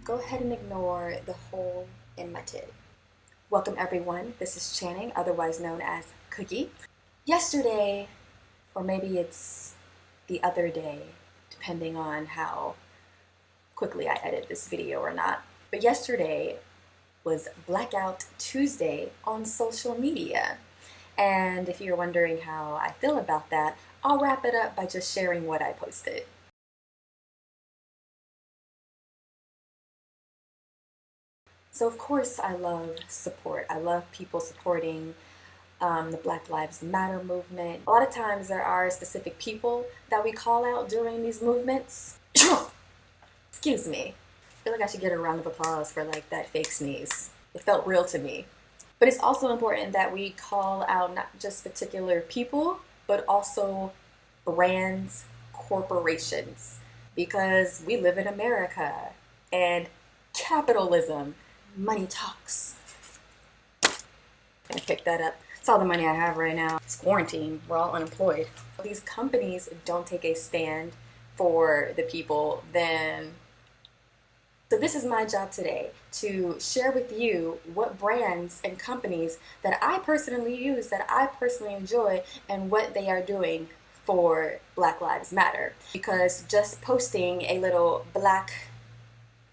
go ahead and ignore the hole in my tit. Welcome everyone, this is Channing, otherwise known as Cookie. Yesterday, or maybe it's the other day, depending on how quickly I edit this video or not, but yesterday was Blackout Tuesday on social media. And if you're wondering how I feel about that, I'll wrap it up by just sharing what I posted. So of course I love support. I love people supporting the Black Lives Matter movement. A lot of times there are specific people that we call out during these movements. Excuse me. I feel like I should get a round of applause for like that fake sneeze. It felt real to me. But it's also important that we call out not just particular people, but also brands, corporations, because we live in America and capitalism. Money talks. Gonna pick that up. It's all the money I have right now. It's quarantine. We're all unemployed. If these companies don't take a stand for the people, then... So this is my job today, to share with you what brands and companies that I personally use, that I personally enjoy, and what they are doing for Black Lives Matter. Because just posting a little black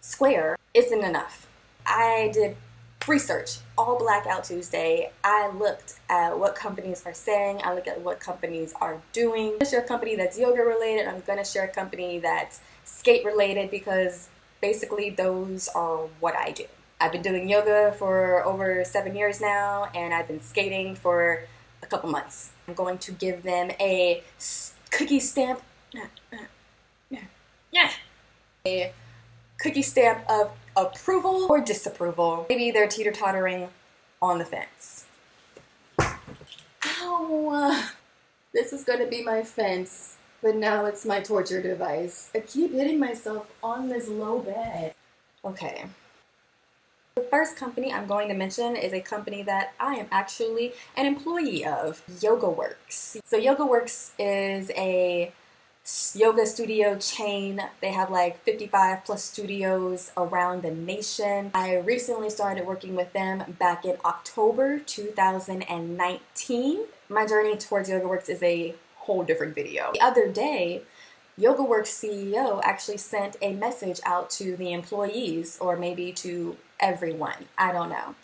square isn't enough. I did research all Blackout Tuesday. I looked at what companies are saying. I looked at what companies are doing. I'm gonna share a company that's yoga related. I'm gonna share a company that's skate related, because basically those are what I do. I've been doing yoga for over 7 years now, and I've been skating for a couple months. I'm going to give them a cookie stamp. A cookie stamp of approval or disapproval. Maybe they're teeter-tottering on the fence. Ow! This is gonna be my fence, but now it's my torture device. I keep hitting myself on this low bed. Okay. The first company I'm going to mention is a company that I am actually an employee of, YogaWorks. So YogaWorks is a yoga studio chain. They have like 55 plus studios around the nation. I recently started working with them back in October 2019. My journey towards YogaWorks is a whole different video. The other day, YogaWorks CEO actually sent a message out to the employees, or maybe to everyone, I don't know.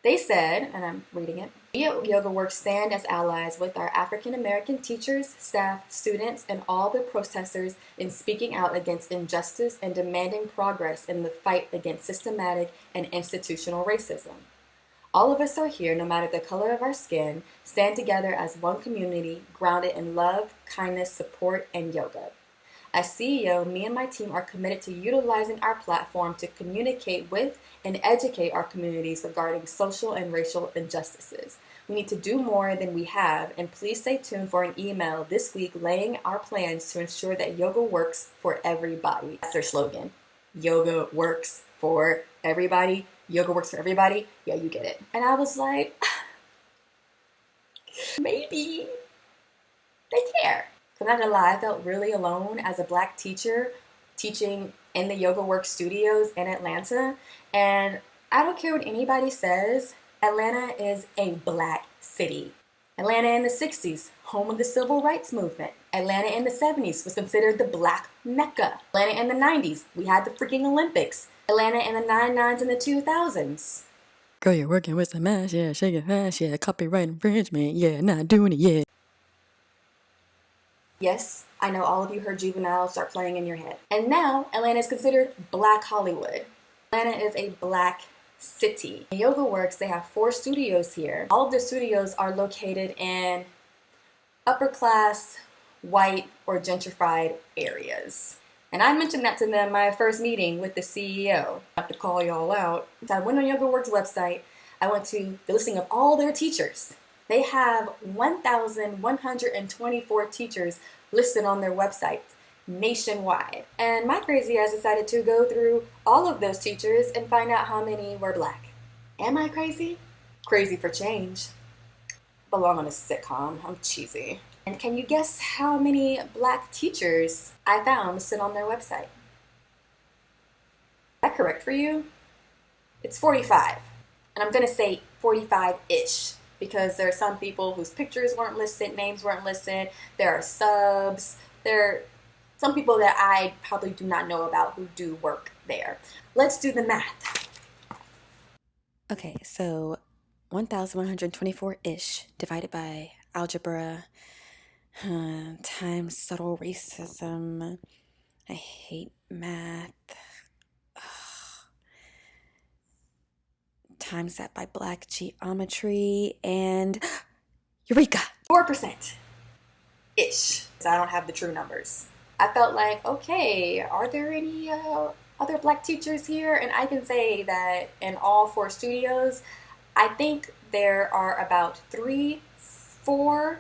They said, and I'm reading it, "We at YogaWorks stand as allies with our African American teachers, staff, students, and all the protesters in speaking out against injustice and demanding progress in the fight against systematic and institutional racism. All of us are here, no matter the color of our skin, stand together as one community, grounded in love, kindness, support, and yoga. As CEO, me and my team are committed to utilizing our platform to communicate with and educate our communities regarding social and racial injustices. We need to do more than we have, and please stay tuned for an email this week laying our plans to ensure that yoga works for everybody." That's their slogan. Yoga works for everybody. Yoga works for everybody. Yeah, you get it. And I was like, maybe they care. I'm not gonna lie, I felt really alone as a black teacher teaching in the YogaWorks studios in Atlanta. And I don't care what anybody says, Atlanta is a black city. Atlanta in the 60s, home of the civil rights movement. Atlanta in the 70s was considered the black Mecca. Atlanta in the 90s, we had the freaking Olympics. Atlanta in the 99s and the 2000s. Girl, you're working with some ass, yeah, shake it fast, yeah, copyright infringement, yeah, not doing it, yeah. Yes, I know all of you heard Juvenile start playing in your head. And now, Atlanta is considered Black Hollywood. Atlanta is a black city. In YogaWorks, they have 4 studios here. All of the studios are located in upper class, white, or gentrified areas. And I mentioned that to them my first meeting with the CEO. I have to call y'all out. So I went on YogaWorks' website. I went to the listing of all their teachers. They have 1,124 teachers listed on their website nationwide. And my crazy ass decided to go through all of those teachers and find out how many were black. Am I crazy? Crazy for change. Belong on a sitcom. I'm cheesy. And can you guess how many black teachers I found listed on their website? Is that correct for you? It's 45. And I'm gonna say 45-ish because there are some people whose pictures weren't listed, names weren't listed, there are subs, there are some people that I probably do not know about who do work there. Let's do the math. Okay, so 1,124-ish divided by algebra times subtle racism. I hate math. Times that by black geometry and Eureka! 4%-ish. I don't have the true numbers. I felt like, okay, are there any other black teachers here? And I can say that in all 4 studios, I think there are about 3-4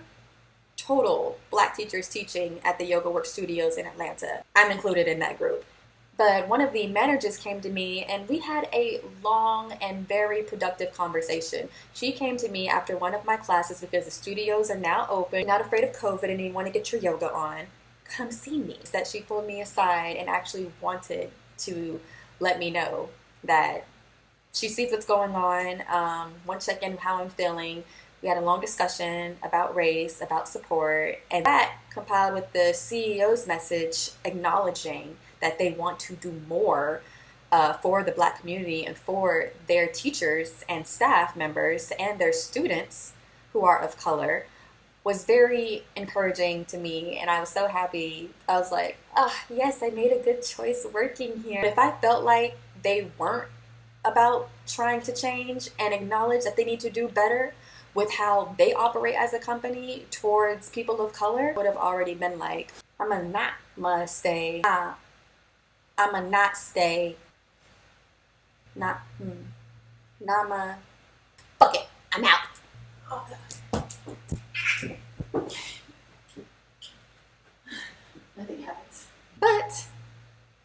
total black teachers teaching at the YogaWorks studios in Atlanta. I'm included in that group. But one of the managers came to me and we had a long and very productive conversation. She came to me after one of my classes because the studios are now open, not afraid of COVID, and you want to get your yoga on. Come see me. That she pulled me aside and actually wanted to let me know that she sees what's going on, want to check in how I'm feeling. We had a long discussion about race, about support, and that compiled with the CEO's message acknowledging that they want to do more for the black community and for their teachers and staff members and their students who are of color was very encouraging to me, and I was so happy. I was like, yes, I made a good choice working here. If I felt like they weren't about trying to change and acknowledge that they need to do better with how they operate as a company towards people of color, would have already been like, I'ma not stay. I'ma not stay. Not, Nama. Fuck it, I'm out. Oh, God. Nothing happens. But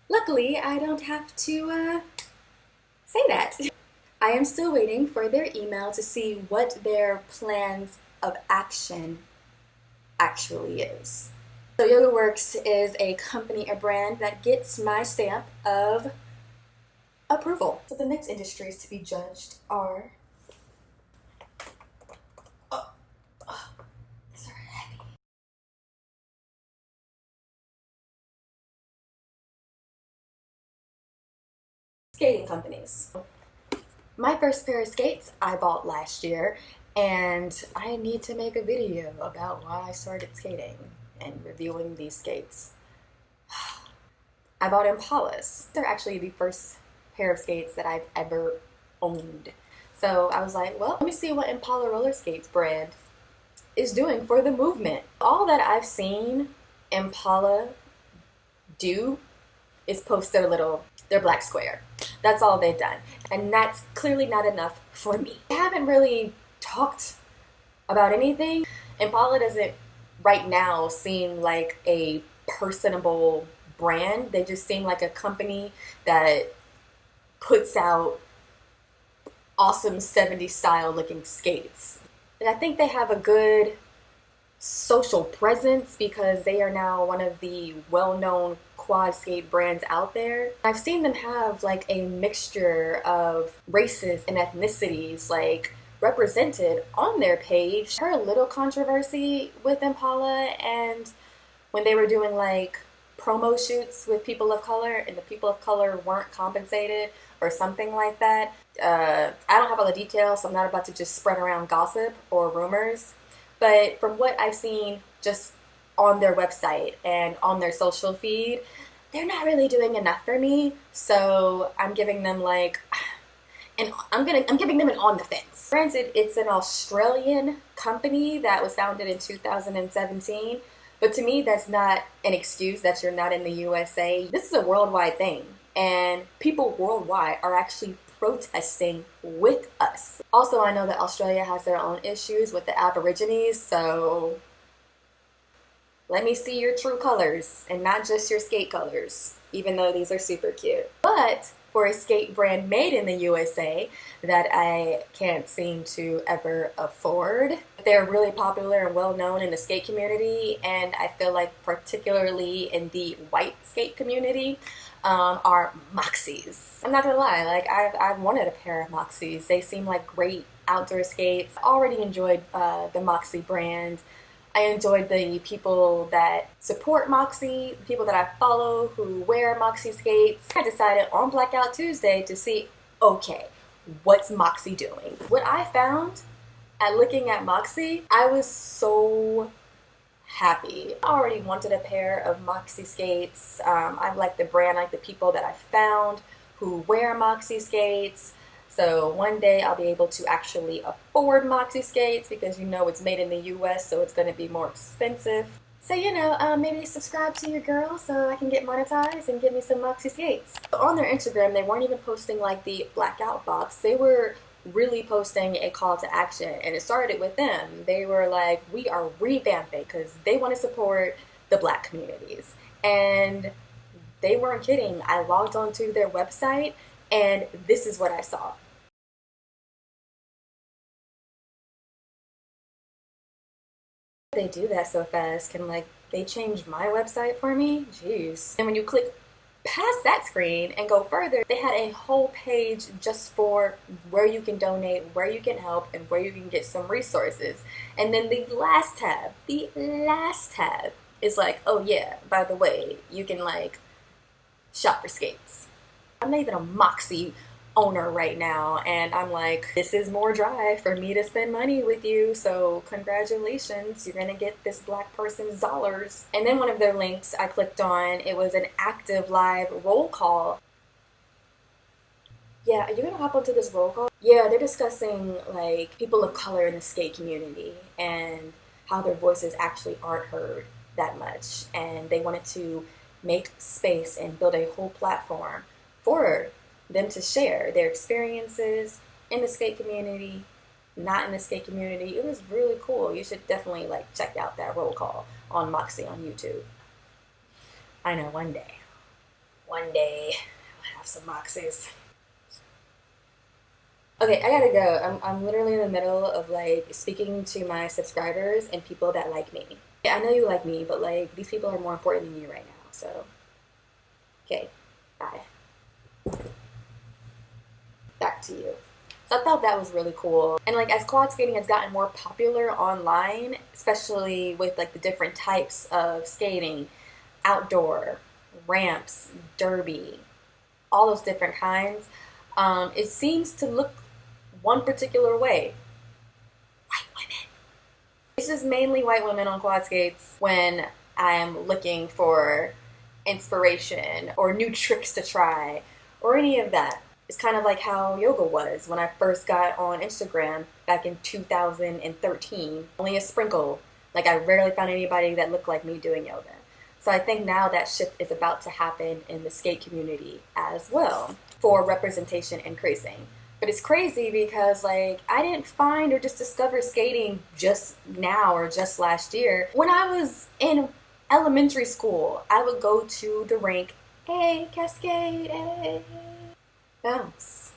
luckily, I don't have to say that. I am still waiting for their email to see what their plans of action actually is. So YogaWorks is a company, a brand that gets my stamp of approval. So the next industries to be judged are these are heavy. Skating companies. My first pair of skates I bought last year, and I need to make a video about why I started skating and reviewing these skates. I bought Impalas. They're actually the first pair of skates that I've ever owned. So I was like, well, let me see what Impala RollerSkate's brand is doing for the movement. All that I've seen Impala do is post their black square. That's all they've done. And that's clearly not enough for me. They haven't really talked about anything. Impala doesn't right now seem like a personable brand. They just seem like a company that puts out awesome 70s style looking skates. And I think they have a good social presence because they are now one of the well-known quad skate brands out there. I've seen them have like a mixture of races and ethnicities like represented on their page. I heard a little controversy with Impala and when they were doing like promo shoots with people of color and the people of color weren't compensated or something like that. I don't have all the details, so I'm not about to just spread around gossip or rumors. But from what I've seen just on their website and on their social feed, they're not really doing enough for me. So I'm giving them like, and I'm giving them an on the fence. Granted, it's an Australian company that was founded in 2017, but to me, that's not an excuse that you're not in the USA. This is a worldwide thing, and people worldwide are actually protesting with us. Also, I know that Australia has their own issues with the Aborigines, so let me see your true colors and not just your skate colors, even though these are super cute. But for a skate brand made in the USA that I can't seem to ever afford, They're really popular and well known in the skate community, and I feel like particularly in the white skate community, are Moxis. I'm not gonna lie, like I've wanted a pair of Moxis. They seem like great outdoor skates. I already enjoyed the Moxi brand. I enjoyed the people that support Moxi, the people that I follow who wear Moxi skates. I decided on Blackout Tuesday to see, okay, what's Moxi doing? What I found at looking at Moxi, I was so happy. I already wanted a pair of Moxi skates. I like the brand, I like the people that I found who wear Moxi skates. So one day I'll be able to actually afford Moxi skates because you know it's made in the US, so it's going to be more expensive. So, you know, maybe subscribe to your girl so I can get monetized and get me some Moxi skates. On their Instagram, they weren't even posting like the blackout box. They were really posting a call to action, and it started with them. They were like, we are revamping because they want to support the black communities. And they weren't kidding. I logged onto their website and this is what I saw. They do that so fast. Can like they changed my website for me? Jeez. And when you click past that screen and go further, they had a whole page just for where you can donate, where you can help, and where you can get some resources. And then the last tab is like, oh yeah, by the way, you can like shop for skates. I'm not even a Moxi owner right now, and I'm like, this is more drive for me to spend money with you, so congratulations, you're gonna get this black person's dollars. And then one of their links I clicked on, it was an active live roll call. Yeah, are you gonna hop onto this roll call? Yeah, they're discussing like people of color in the skate community and how their voices actually aren't heard that much, and they wanted to make space and build a whole platform for them to share their experiences in the skate community, not in the skate community. It was really cool. You should definitely like check out that roll call on Moxi on YouTube. I know one day I'll have some Moxis. Okay, I gotta go. I'm literally in the middle of like speaking to my subscribers and people that like me. Yeah, I know you like me, but like these people are more important than you right now. So, okay, bye. Back to you. So I thought that was really cool. And like as quad skating has gotten more popular online, especially with like the different types of skating, outdoor, ramps, derby, all those different kinds, it seems to look one particular way. White women. It's just mainly white women on quad skates when I'm looking for inspiration or new tricks to try or any of that. It's kind of like how yoga was when I first got on Instagram back in 2013. Only a sprinkle. Like I rarely found anybody that looked like me doing yoga. So I think now that shift is about to happen in the skate community as well for representation increasing. But it's crazy because like I didn't find or just discover skating just now or just last year. When I was in elementary school, I would go to the rink, hey, cascade, hey. Bounce,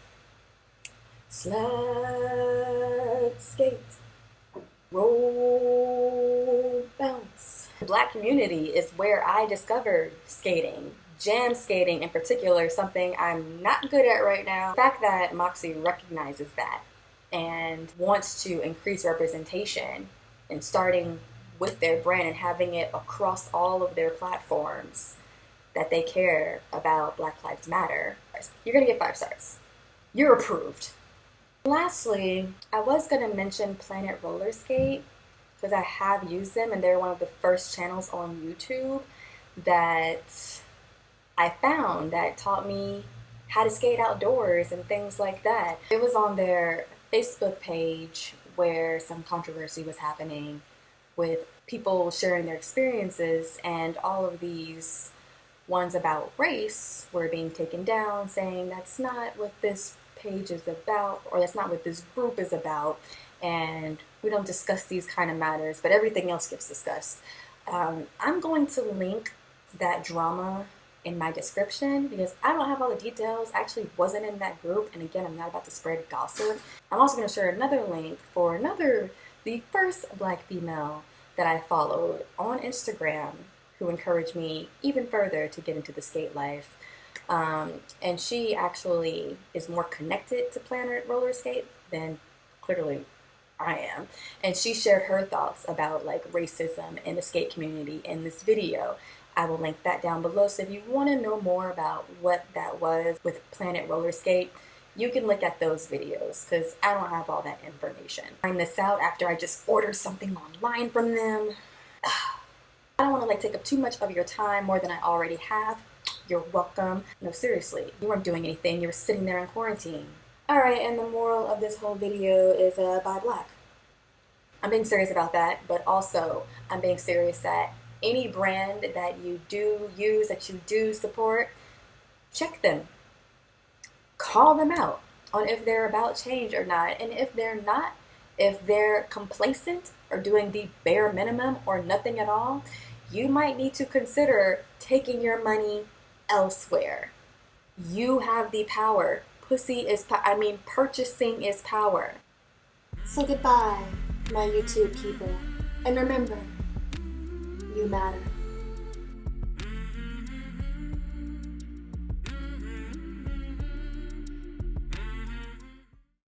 slide, skate, roll, bounce. The black community is where I discovered skating. Jam skating in particular, something I'm not good at right now. The fact that Moxi recognizes that and wants to increase representation and starting with their brand and having it across all of their platforms that they care about Black Lives Matter. You're gonna get 5 stars. You're approved. Lastly, I was gonna mention Planet RollerSkate because I have used them and they're one of the first channels on YouTube that I found that taught me how to skate outdoors and things like that. It was on their Facebook page where some controversy was happening with people sharing their experiences, and all of these ones about race were being taken down, saying that's not what this page is about, or that's not what this group is about, and we don't discuss these kind of matters, but everything else gets discussed. I'm going to link that drama in my description because I don't have all the details. I actually wasn't in that group, and again, I'm not about to spread gossip. I'm also going to share another link for another the first Black female that I followed on Instagram who encouraged me even further to get into the skate life. And she actually is more connected to Planet RollerSkate than clearly I am. And she shared her thoughts about like racism in the skate community in this video. I will link that down below, so if you want to know more about what that was with Planet RollerSkate, you can look at those videos because I don't have all that information. Find this out after I just ordered something online from them. I don't want to like take up too much of your time, more than I already have. You're welcome. No, seriously, you weren't doing anything. You were sitting there in quarantine. Alright, and the moral of this whole video is buy black. I'm being serious about that, but also I'm being serious that any brand that you do use, that you do support, check them. Call them out on if they're about change or not. And if they're not, if they're complacent or doing the bare minimum or nothing at all, you might need to consider taking your money elsewhere. You have the power. Purchasing is power. So goodbye, my YouTube people. And remember, you matter.